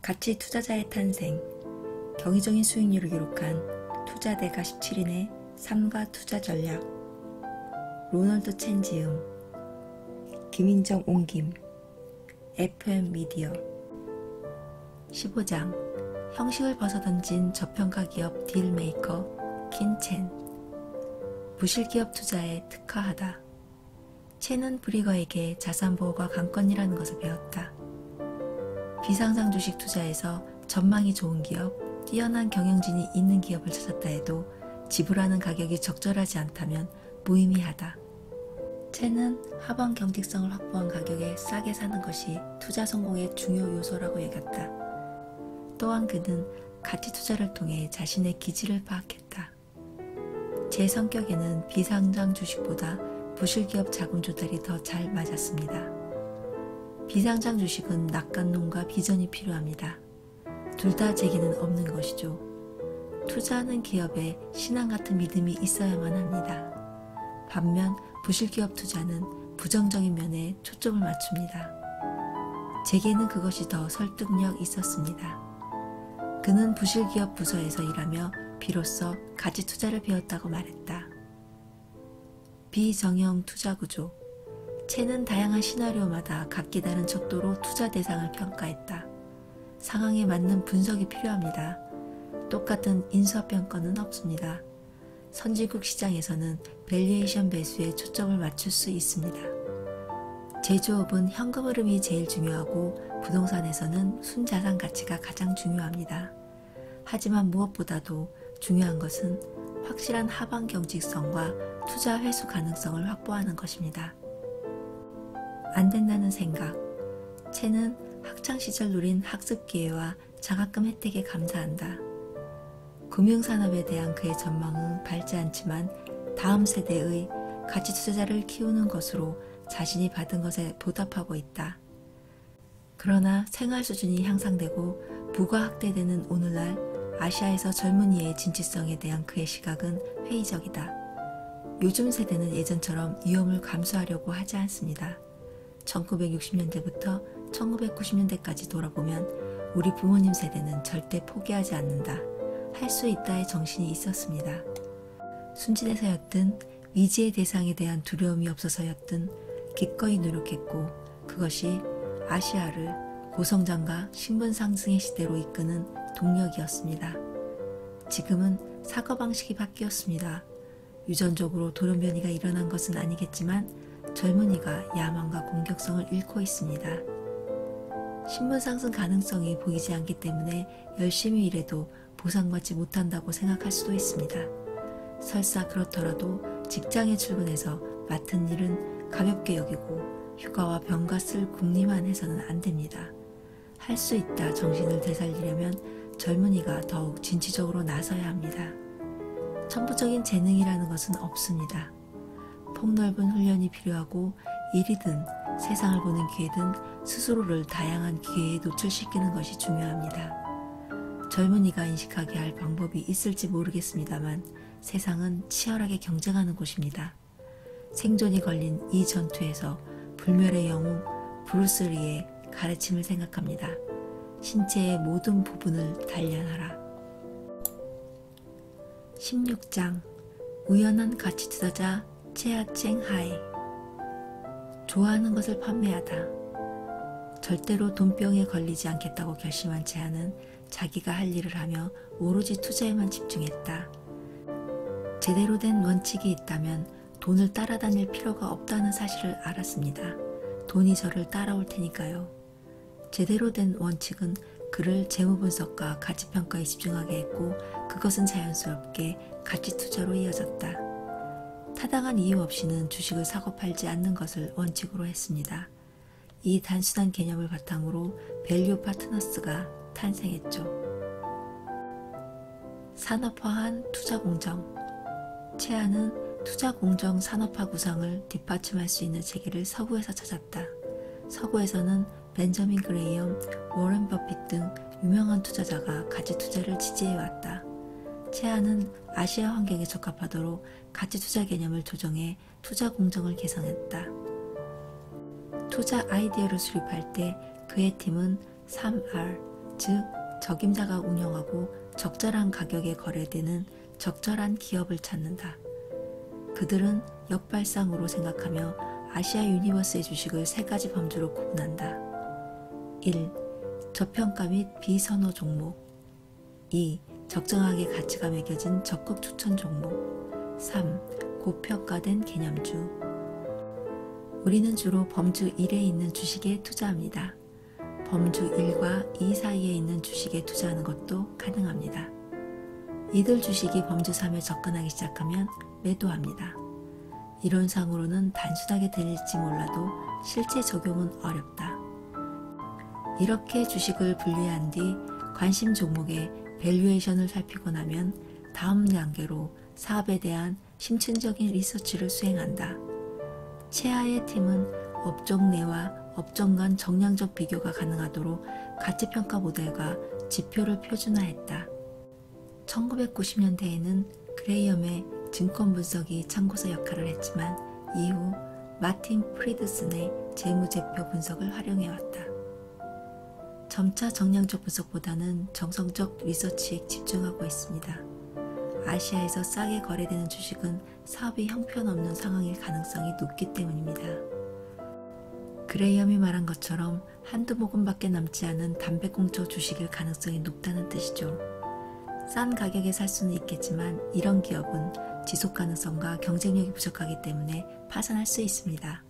가치 투자자의 탄생, 경이적인 수익률을 기록한 투자대가 17인의 삶과 투자 전략, 로널드 첸지음, 김인정 옹김, FM 미디어. 15장, 형식을 벗어던진 저평가 기업 딜메이커 킨첸, 부실기업 투자에 특화하다. 첸은 브리거에게 자산보호가 관건이라는 것을 배웠다. 비상장 주식 투자에서 전망이 좋은 기업, 뛰어난 경영진이 있는 기업을 찾았다 해도 지불하는 가격이 적절하지 않다면 무의미하다. 첸은 하방 경직성을 확보한 가격에 싸게 사는 것이 투자 성공의 중요 요소라고 여겼다. 또한 그는 가치 투자를 통해 자신의 기질을 파악했다. 제 성격에는 비상장 주식보다 부실기업 자금 조달이 더 잘 맞았습니다. 비상장 주식은 낙관론과 비전이 필요합니다. 둘 다 제게는 없는 것이죠. 투자하는 기업에 신앙 같은 믿음이 있어야만 합니다. 반면 부실기업 투자는 부정적인 면에 초점을 맞춥니다. 제게는 그것이 더 설득력 있었습니다. 그는 부실기업 부서에서 일하며 비로소 가치 투자를 배웠다고 말했다. 비정형 투자 구조. 첸은 다양한 시나리오마다 각기 다른 척도로 투자 대상을 평가했다. 상황에 맞는 분석이 필요합니다. 똑같은 인수합병권은 없습니다. 선진국 시장에서는 밸류에이션 배수에 초점을 맞출 수 있습니다. 제조업은 현금 흐름이 제일 중요하고 부동산에서는 순자산 가치가 가장 중요합니다. 하지만 무엇보다도 중요한 것은 확실한 하방 경직성과 투자 회수 가능성을 확보하는 것입니다. 안 된다는 생각. 첸은 학창시절 누린 학습 기회와 장학금 혜택에 감사한다. 금융산업에 대한 그의 전망은 밝지 않지만 다음 세대의 가치 투자자를 키우는 것으로 자신이 받은 것에 보답하고 있다. 그러나 생활 수준이 향상되고 부가 확대되는 오늘날 아시아에서 젊은이의 진취성에 대한 그의 시각은 회의적이다. 요즘 세대는 예전처럼 위험을 감수하려고 하지 않습니다. 1960년대부터 1990년대까지 돌아보면 우리 부모님 세대는 절대 포기하지 않는다. 할 수 있다의 정신이 있었습니다. 순진해서였든 미지의 대상에 대한 두려움이 없어서였든 기꺼이 노력했고 그것이 아시아를 고성장과 신분 상승의 시대로 이끄는 동력이었습니다. 지금은 사고방식이 바뀌었습니다. 유전적으로 돌연변이가 일어난 것은 아니겠지만 젊은이가 야망과 공격성을 잃고 있습니다. 신분 상승 가능성이 보이지 않기 때문에 열심히 일해도 보상받지 못한다고 생각할 수도 있습니다. 설사 그렇더라도 직장에 출근해서 맡은 일은 가볍게 여기고 휴가와 병가 쓸 궁리만 해서는 안 됩니다. 할 수 있다 정신을 되살리려면 젊은이가 더욱 진취적으로 나서야 합니다. 천부적인 재능이라는 것은 없습니다. 폭넓은 훈련이 필요하고 일이든 세상을 보는 기회든 스스로를 다양한 기회에 노출시키는 것이 중요합니다. 젊은이가 인식하게 할 방법이 있을지 모르겠습니다만 세상은 치열하게 경쟁하는 곳입니다. 생존이 걸린 이 전투에서 불멸의 영웅 브루스리의 가르침을 생각합니다. 신체의 모든 부분을 단련하라. 16장 우연한 가치 투자자 채아챙 하이. 좋아하는 것을 판매하다. 절대로 돈병에 걸리지 않겠다고 결심한 채아는 자기가 할 일을 하며 오로지 투자에만 집중했다. 제대로 된 원칙이 있다면 돈을 따라다닐 필요가 없다는 사실을 알았습니다. 돈이 저를 따라올 테니까요. 제대로 된 원칙은 그를 재무분석과 가치평가에 집중하게 했고 그것은 자연스럽게 가치투자로 이어졌다. 타당한 이유 없이는 주식을 사고 팔지 않는 것을 원칙으로 했습니다. 이 단순한 개념을 바탕으로 밸류 파트너스가 탄생했죠. 산업화한 투자공정. 채아는 투자공정 산업화 구상을 뒷받침할 수 있는 체계를 서구에서 찾았다. 서구에서는 벤저민 그레이엄, 워런 버핏 등 유명한 투자자가 가치 투자를 지지해왔다. 채아는 아시아 환경에 적합하도록 가치 투자 개념을 조정해 투자 공정을 개선했다. 투자 아이디어를 수립할 때 그의 팀은 3R, 즉 적임자가 운영하고 적절한 가격에 거래되는 적절한 기업을 찾는다. 그들은 역발상으로 생각하며 아시아 유니버스의 주식을 세 가지 범주로 구분한다. 1. 저평가 및 비선호 종목. 2. 적정하게 가치가 매겨진 적극 추천 종목. 3. 고평가된 개념주. 우리는 주로 범주 1에 있는 주식에 투자합니다. 범주 1과 2 사이에 있는 주식에 투자하는 것도 가능합니다. 이들 주식이 범주 3에 접근하기 시작하면 매도합니다. 이론상으로는 단순하게 들릴지 몰라도 실제 적용은 어렵다. 이렇게 주식을 분류한 뒤 관심 종목의 밸류에이션을 살피고 나면 다음 단계로 사업에 대한 심층적인 리서치를 수행한다. 최하의 팀은 업종 내와 업종 간 정량적 비교가 가능하도록 가치평가 모델과 지표를 표준화했다. 1990년대에는 그레이엄의 증권 분석이 참고서 역할을 했지만 이후 마틴 프리드슨의 재무제표 분석을 활용해왔다. 점차 정량적 분석보다는 정성적 리서치에 집중하고 있습니다. 아시아에서 싸게 거래되는 주식은 사업이 형편없는 상황일 가능성이 높기 때문입니다. 그레이엄이 말한 것처럼 한두 모금밖에 남지 않은 담배꽁초 주식일 가능성이 높다는 뜻이죠. 싼 가격에 살 수는 있겠지만 이런 기업은 지속 가능성과 경쟁력이 부족하기 때문에 파산할 수 있습니다.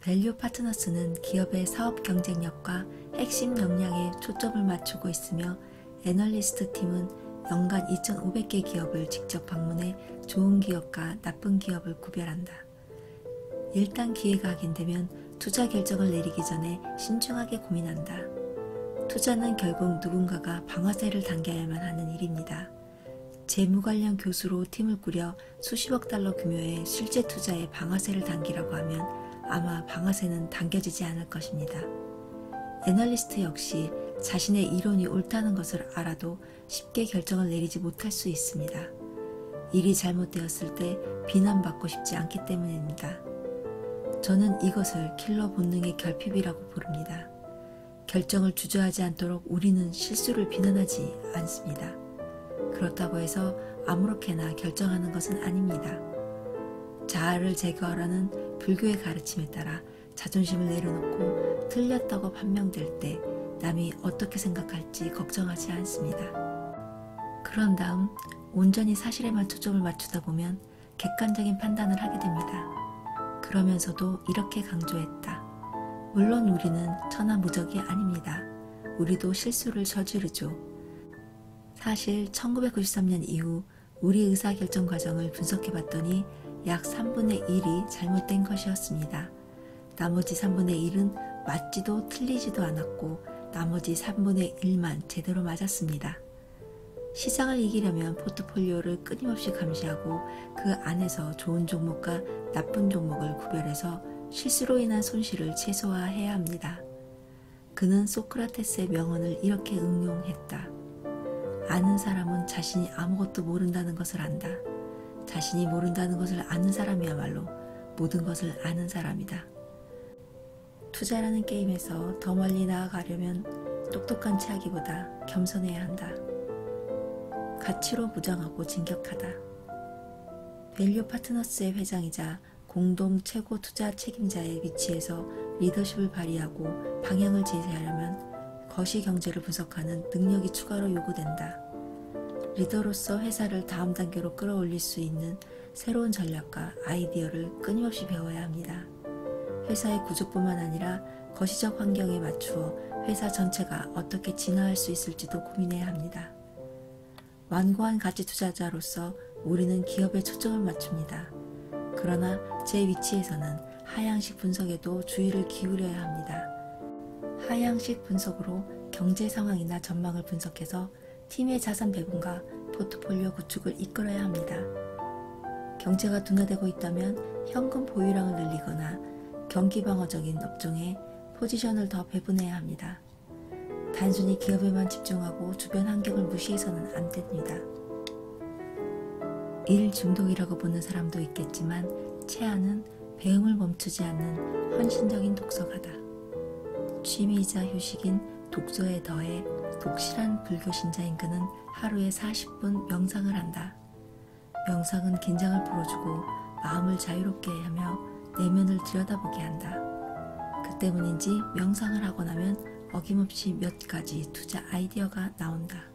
밸류 파트너스는 기업의 사업 경쟁력과 핵심 역량에 초점을 맞추고 있으며 애널리스트 팀은 연간 2,500개 기업을 직접 방문해 좋은 기업과 나쁜 기업을 구별한다. 일단 기회가 확인되면 투자 결정을 내리기 전에 신중하게 고민한다. 투자는 결국 누군가가 방아쇠를 당겨야만 하는 일입니다. 재무 관련 교수로 팀을 꾸려 수십억 달러 규모의 실제 투자에 방아쇠를 당기라고 하면 아마 방아쇠는 당겨지지 않을 것입니다. 애널리스트 역시 자신의 이론이 옳다는 것을 알아도 쉽게 결정을 내리지 못할 수 있습니다. 일이 잘못되었을 때 비난받고 싶지 않기 때문입니다. 저는 이것을 킬러 본능의 결핍이라고 부릅니다. 결정을 주저하지 않도록 우리는 실수를 비난하지 않습니다. 그렇다고 해서 아무렇게나 결정하는 것은 아닙니다. 자아를 제거하라는 불교의 가르침에 따라 자존심을 내려놓고 틀렸다고 판명될 때 남이 어떻게 생각할지 걱정하지 않습니다. 그런 다음 온전히 사실에만 초점을 맞추다 보면 객관적인 판단을 하게 됩니다. 그러면서도 이렇게 강조했다. 물론 우리는 천하무적이 아닙니다. 우리도 실수를 저지르죠. 사실 1993년 이후 우리 의사결정 과정을 분석해봤더니 약 3분의 1이 잘못된 것이었습니다. 나머지 3분의 1은 맞지도 틀리지도 않았고 나머지 3분의 1만 제대로 맞았습니다. 시장을 이기려면 포트폴리오를 끊임없이 감시하고 그 안에서 좋은 종목과 나쁜 종목을 구별해서 실수로 인한 손실을 최소화해야 합니다. 그는 소크라테스의 명언을 이렇게 응용했다. 아는 사람은 자신이 아무것도 모른다는 것을 안다. 자신이 모른다는 것을 아는 사람이야말로 모든 것을 아는 사람이다. 투자라는 게임에서 더 멀리 나아가려면 똑똑한 체하기보다 겸손해야 한다. 가치로 무장하고 진격하다. 밸류 파트너스의 회장이자 공동 최고 투자 책임자의 위치에서 리더십을 발휘하고 방향을 제시하려면 거시 경제를 분석하는 능력이 추가로 요구된다. 리더로서 회사를 다음 단계로 끌어올릴 수 있는 새로운 전략과 아이디어를 끊임없이 배워야 합니다. 회사의 구조뿐만 아니라 거시적 환경에 맞추어 회사 전체가 어떻게 진화할 수 있을지도 고민해야 합니다. 완고한 가치 투자자로서 우리는 기업에 초점을 맞춥니다. 그러나 제 위치에서는 하향식 분석에도 주의를 기울여야 합니다. 하향식 분석으로 경제 상황이나 전망을 분석해서 팀의 자산 배분과 포트폴리오 구축을 이끌어야 합니다. 경제가 둔화되고 있다면 현금 보유량을 늘리거나 경기 방어적인 업종에 포지션을 더 배분해야 합니다. 단순히 기업에만 집중하고 주변 환경을 무시해서는 안 됩니다. 일 중독이라고 보는 사람도 있겠지만 체하는 배움을 멈추지 않는 헌신적인 독서가다. 취미이자 휴식인 독서에 더해 독실한 불교 신자인 그는 하루에 40분 명상을 한다. 명상은 긴장을 풀어주고 마음을 자유롭게 하며 내면을 들여다보게 한다. 그 때문인지 명상을 하고 나면 어김없이 몇 가지 투자 아이디어가 나온다.